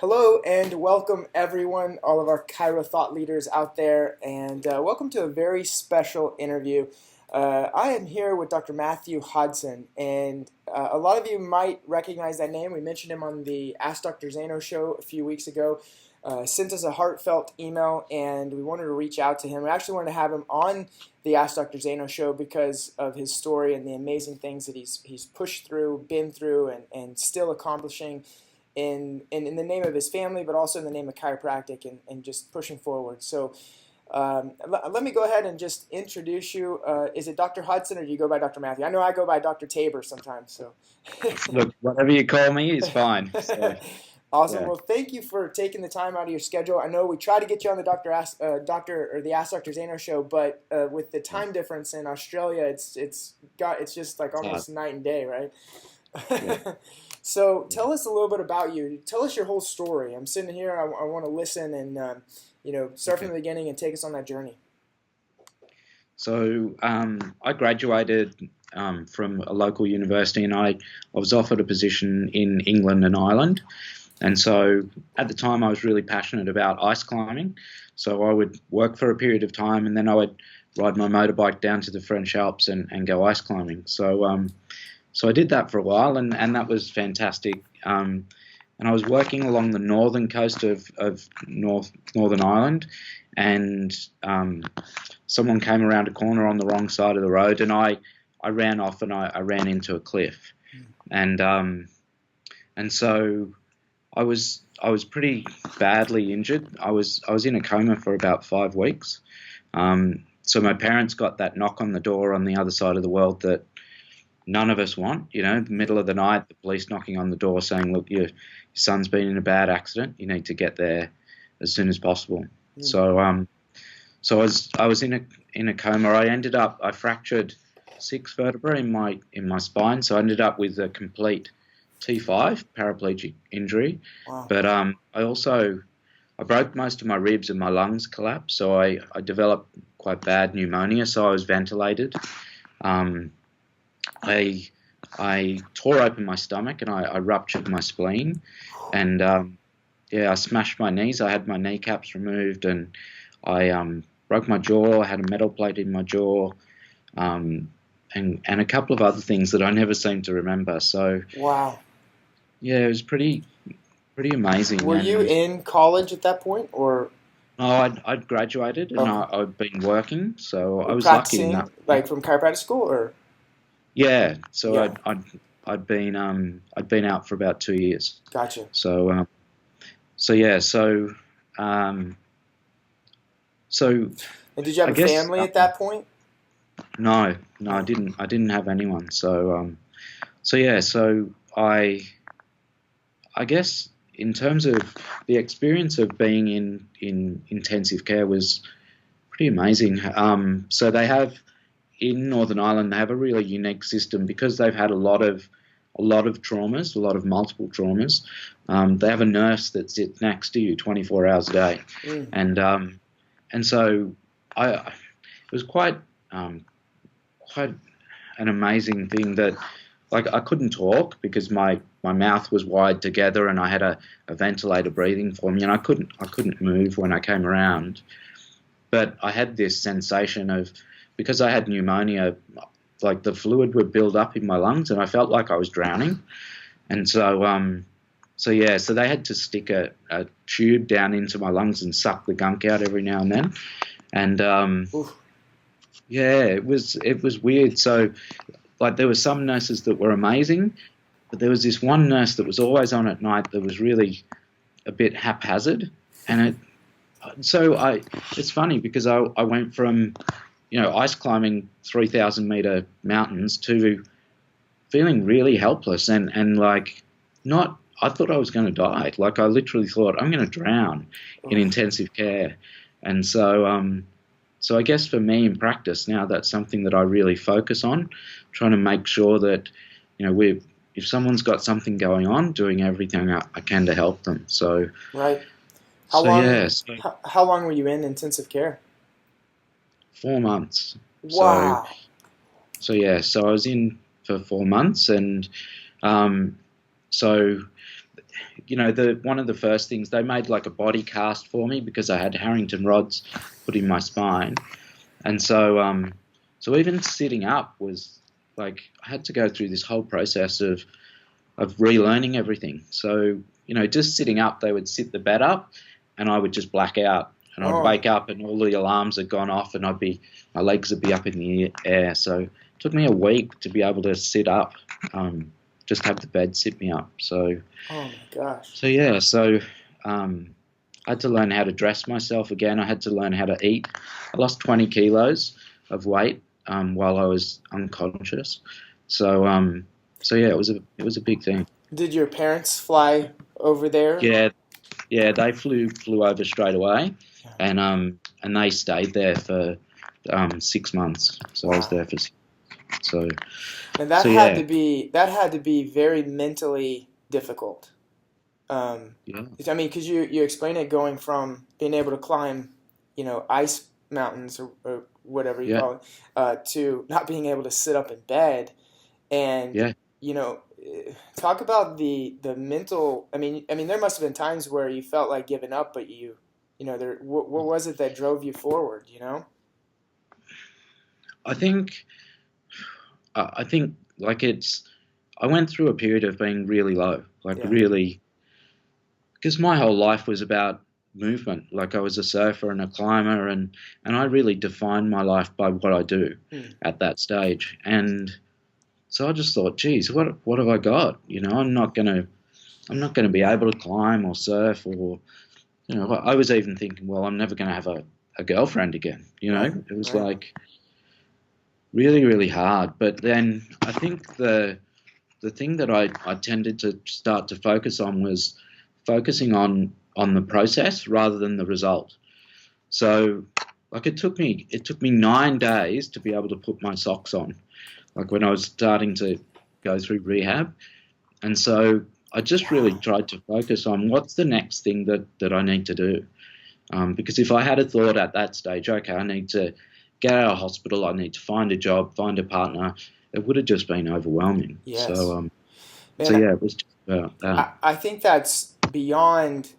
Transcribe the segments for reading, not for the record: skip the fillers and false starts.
Hello and welcome everyone, all of our Chiro Thought Leaders out there, and welcome to a very special interview. I am here with Dr. Matthew Hodgson, and a lot of you might recognize that name. We mentioned him on the Ask Dr. Zaino show a few weeks ago. Sent us a heartfelt email, and we wanted to reach out to him. We actually wanted to have him on the Ask Dr. Zaino show because of his story and the amazing things that he's pushed through, been through, and still accomplishing in the name of his family, but also in the name of chiropractic and just pushing forward. So let me go ahead and just introduce you. Is it Dr. Hodgson or do you go by Dr. Matthew? I know I go by Dr. Tabor sometimes. So Look, whatever you call me is fine. So, Awesome. yeah. Well, thank you for taking the time out of your schedule. I know we tried to get you on the the Ask Dr. Zaino show, but with the time difference in Australia, it's just like almost night and day, right? Yeah. So tell us a little bit about you. Tell us your whole story. I'm sitting here. I want to listen and start from the beginning and take us on that journey. So I graduated from a local university, and I was offered a position in England and Ireland. And so at the time, I was really passionate about ice climbing. So I would work for a period of time, and then I would ride my motorbike down to the French Alps and go ice climbing. So I did that for a while, and that was fantastic. And I was working along the northern coast of Northern Ireland, and someone came around a corner on the wrong side of the road, and I ran off and I ran into a cliff. And so I was pretty badly injured. I was in a coma for about 5 weeks. So my parents got that knock on the door on the other side of the world that none of us want, the middle of the night, the police knocking on the door saying, look, your son's been in a bad accident. You need to get there as soon as possible. So I was in a coma. I fractured 6 vertebrae in my spine. So I ended up with a complete T5 paraplegic injury. Wow. But I broke most of my ribs and my lungs collapsed. So I developed quite bad pneumonia. So I was ventilated. I tore open my stomach and I ruptured my spleen, and I smashed my knees. I had my kneecaps removed, and I broke my jaw. I had a metal plate in my jaw, and a couple of other things that I never seem to remember. So wow, yeah, it was pretty amazing. Were you in college at that point, or? No, I'd graduated and Okay. I'd been working, so I was lucky Practicing, in that. like from chiropractic school, or? Yeah, so Yeah. I'd been out for about 2 years. Gotcha. So um, so And did you have I a guess family at that point? no, I didn't have anyone. So I guess in terms of the experience of being in intensive care was pretty amazing. So they have. In Northern Ireland, they have a really unique system because they've had a lot of traumas, a lot of multiple traumas. They have a nurse that sits next to you 24 hours a day, and so it was quite an amazing thing that, like, I couldn't talk because my mouth was wired together and I had a ventilator breathing for me, and I couldn't move when I came around, but I had this sensation of, because I had pneumonia, like the fluid would build up in my lungs and I felt like I was drowning. And so they had to stick a tube down into my lungs and suck the gunk out every now and then. And it was weird. So like there were some nurses that were amazing, but there was this one nurse that was always on at night that was really a bit haphazard. And it's funny because I went from ice climbing 3,000 meter mountains to feeling really helpless and like not, I thought I was going to die. Like I literally thought I'm going to drown in intensive care. And so I guess for me in practice now, that's something that I really focus on, trying to make sure that, if someone's got something going on, doing everything I can to help them. So, right. How long were you in intensive care? 4 months. Wow. So I was in for 4 months, and one of the first things, they made like a body cast for me because I had Harrington rods put in my spine. And so even sitting up was like, I had to go through this whole process of relearning everything. So, just sitting up, they would sit the bed up and I would just black out. And I'd wake up and all the alarms had gone off and my legs would be up in the air. So it took me a week to be able to sit up, just have the bed sit me up. So, oh my gosh. So yeah, I had to learn how to dress myself again. I had to learn how to eat. I lost 20 kilos of weight while I was unconscious. So yeah, it was a big thing. Did your parents fly over there? Yeah, they flew over straight away, and they stayed there for 6 months. So wow. I was there for 6 months. So and that had to be very mentally difficult. Yeah. I mean, because you explain it going from being able to climb, ice mountains or whatever you call it, to not being able to sit up in bed, and talk about the mental. I mean, there must have been times where you felt like giving up, but what was it that drove you forward? I think like I went through a period of being really low, really, because my whole life was about movement. Like I was a surfer and a climber, and I really defined my life by what I do at that stage. And so I just thought, geez, what have I got? I'm not gonna be able to climb or surf, or I was even thinking, well, I'm never gonna have a girlfriend again. It was like really, really hard. But then I think the thing that I tended to start to focus on was focusing on the process rather than the result. So like it took me 9 days to be able to put my socks on, like when I was starting to go through rehab. And so I just really tried to focus on what's the next thing that I need to do. Because if I had a thought at that stage, okay, I need to get out of hospital, I need to find a job, find a partner, it would have just been overwhelming. Yes. So it was just about that. I think that's beyond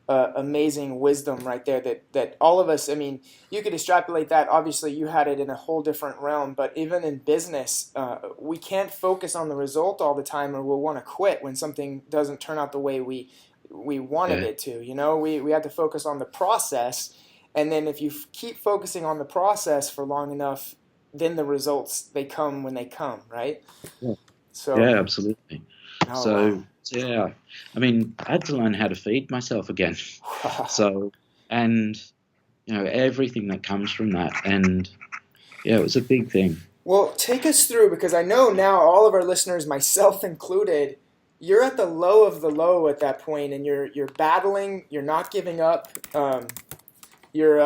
amazing wisdom right there, that all of us, I mean, you could extrapolate that. Obviously, you had it in a whole different realm, but even in business, we can't focus on the result all the time, or we'll want to quit when something doesn't turn out the way we wanted it to. We have to focus on the process, and then if you keep focusing on the process for long enough, then the results, they come when they come, right? Yeah. So yeah, absolutely. Wow. So yeah, I mean, I had to learn how to feed myself again. So, and everything that comes from that, and yeah, it was a big thing. Well, take us through, because I know now all of our listeners, myself included, you're at the low of the low at that point, and you're battling, you're not giving up, you're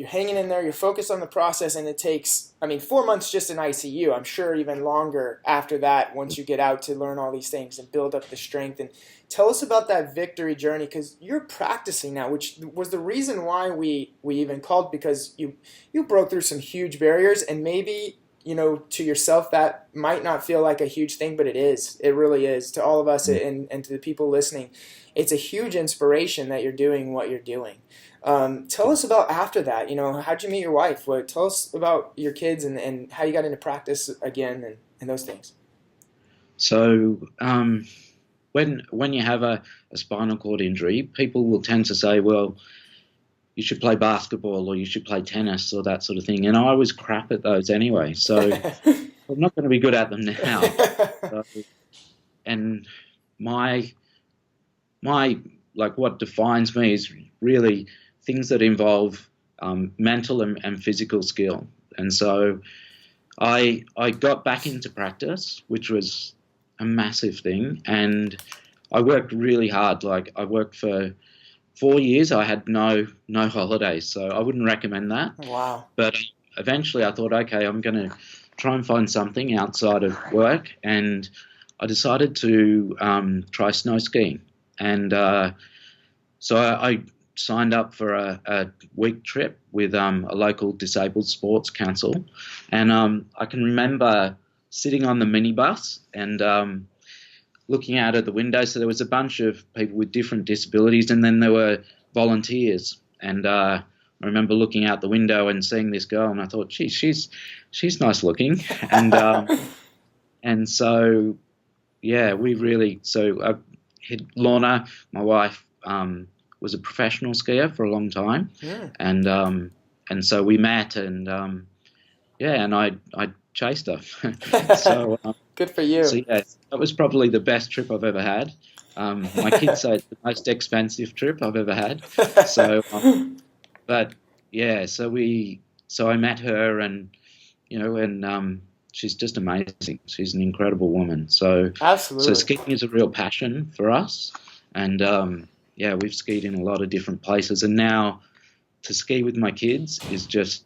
hanging in there, you're focused on the process, and it takes, 4 months just in ICU. I'm sure even longer after that, once you get out, to learn all these things and build up the strength. And tell us about that victory journey, because you're practicing now, which was the reason why we even called, because you broke through some huge barriers, and maybe, to yourself that might not feel like a huge thing, but it is. It really is. To all of us and to the people listening, it's a huge inspiration that you're doing what you're doing. Tell us about after that. How'd you meet your wife? Tell us about your kids and how you got into practice again and those things. So when you have a spinal cord injury, people will tend to say, well, you should play basketball or you should play tennis or that sort of thing. And I was crap at those anyway, so I'm not going to be good at them now. And my what defines me is really things that involve mental and physical skill. And so I got back into practice, which was a massive thing, and I worked really hard. Like I worked for 4 years. I had no holidays, so I wouldn't recommend that. Wow. But eventually I thought, okay, I'm going to try and find something outside of work, and I decided to try snow skiing. And so I signed up for a week trip with a local disabled sports council, and I can remember sitting on the minibus, and looking out of the window. So there was a bunch of people with different disabilities, and then there were volunteers. And I remember looking out the window and seeing this girl, and I thought, gee, she's nice looking. And so, yeah, Lorna, my wife, was a professional skier for a long time, and so we met, and and I chased her. So good for you. So yeah, that was probably the best trip I've ever had. My kids say it's the most expensive trip I've ever had. So, but yeah, so I met her, and she's just amazing. She's an incredible woman. So absolutely. So skiing is a real passion for us, and we've skied in a lot of different places, and now to ski with my kids is it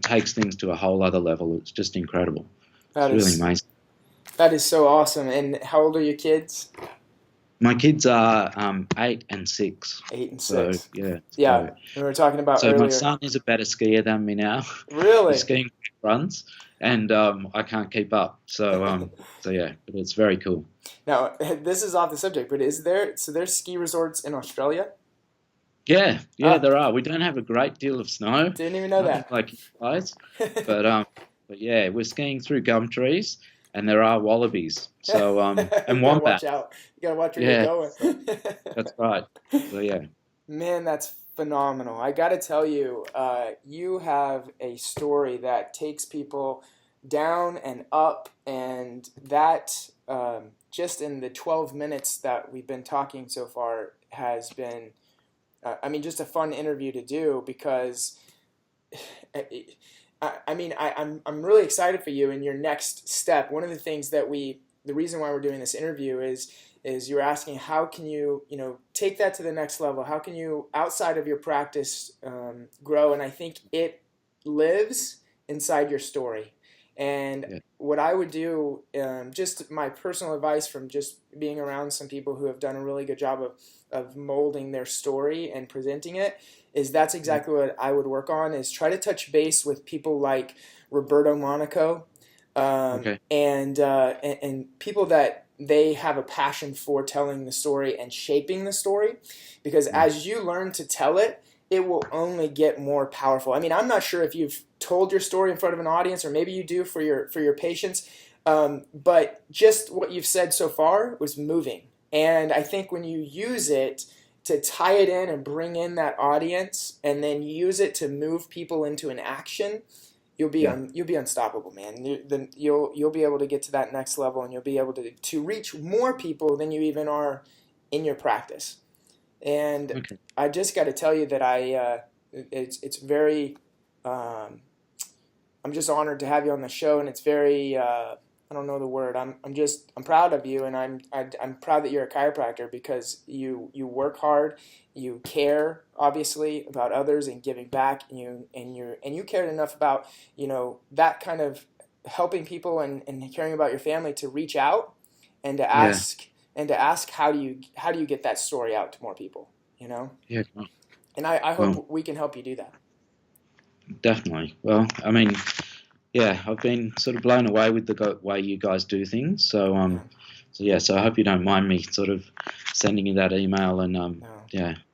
takes things to a whole other level. It's just incredible. It's really amazing. That is so awesome. And how old are your kids? My kids are 8 and 6. 8 and 6. So, yeah. Yeah. We were talking about earlier. So my son is a better skier than me now. Really? He's skiing runs, and I can't keep up. So yeah, but it's very cool. Now, this is off the subject, but there's ski resorts in Australia? Yeah, there are. We don't have a great deal of snow. Didn't even know that. Like you guys, but yeah, we're skiing through gum trees, and there are wallabies. So and wombats. Watch out! You gotta watch where you're going. That's right. So yeah. Man, that's phenomenal. I gotta tell you, you have a story that takes people down and up, and that just in the 12 minutes that we've been talking so far has been. Just a fun interview to do because, I'm really excited for you in your next step. One of the things the reason why we're doing this interview is you're asking how can you, take that to the next level? How can you, outside of your practice, grow? And I think it lives inside your story. And what I would do, just my personal advice from just being around some people who have done a really good job of molding their story and presenting it, is that's exactly what I would work on, is try to touch base with people like Roberto Monaco, and people that they have a passion for telling the story and shaping the story, because as you learn to tell it, it will only get more powerful. I'm not sure if you've told your story in front of an audience, or maybe you do for your patients, but just what you've said so far was moving. And I think when you use it to tie it in and bring in that audience, and then use it to move people into an action, you'll be unstoppable, man. You'll be able to get to that next level, and you'll be able to reach more people than you even are in your practice. And I just got to tell you that it's very. I'm just honored to have you on the show, and it's very. I don't know the word. I'm proud of you, and I'm proud that you're a chiropractor, because you work hard, you care obviously about others and giving back, and you cared enough about that kind of helping people and caring about your family to reach out and to ask how do you get that story out to more people, Yeah. And I hope we can help you do that. Definitely. Well, I've been sort of blown away with the way you guys do things. So I hope you don't mind me sort of sending you that email and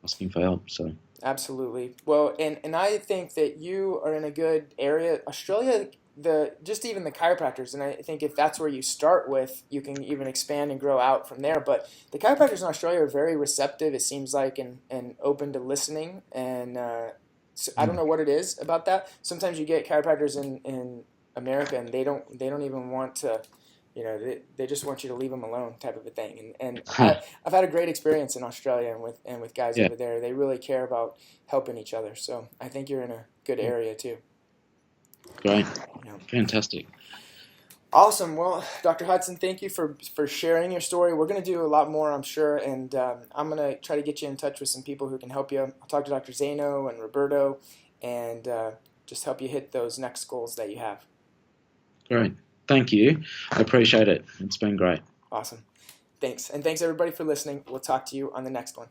asking for help. So absolutely. Well, and I think that you are in a good area. Australia, even the chiropractors, and I think if that's where you start with, you can even expand and grow out from there. But the chiropractors in Australia are very receptive, it seems like, and open to listening. And so I don't know what it is about that. Sometimes you get chiropractors in America, and they don't even want to, they just want you to leave them alone, type of a thing. And I've had a great experience in Australia and with guys over there. They really care about helping each other. So I think you're in a good area too. Great. Fantastic. Awesome. Well, Dr. Hodgson, thank you for sharing your story. We're going to do a lot more, I'm sure, and I'm going to try to get you in touch with some people who can help you. I'll talk to Dr. Zaino and Roberto, and just help you hit those next goals that you have. Great. Thank you. I appreciate it. It's been great. Awesome. Thanks. And thanks, everybody, for listening. We'll talk to you on the next one.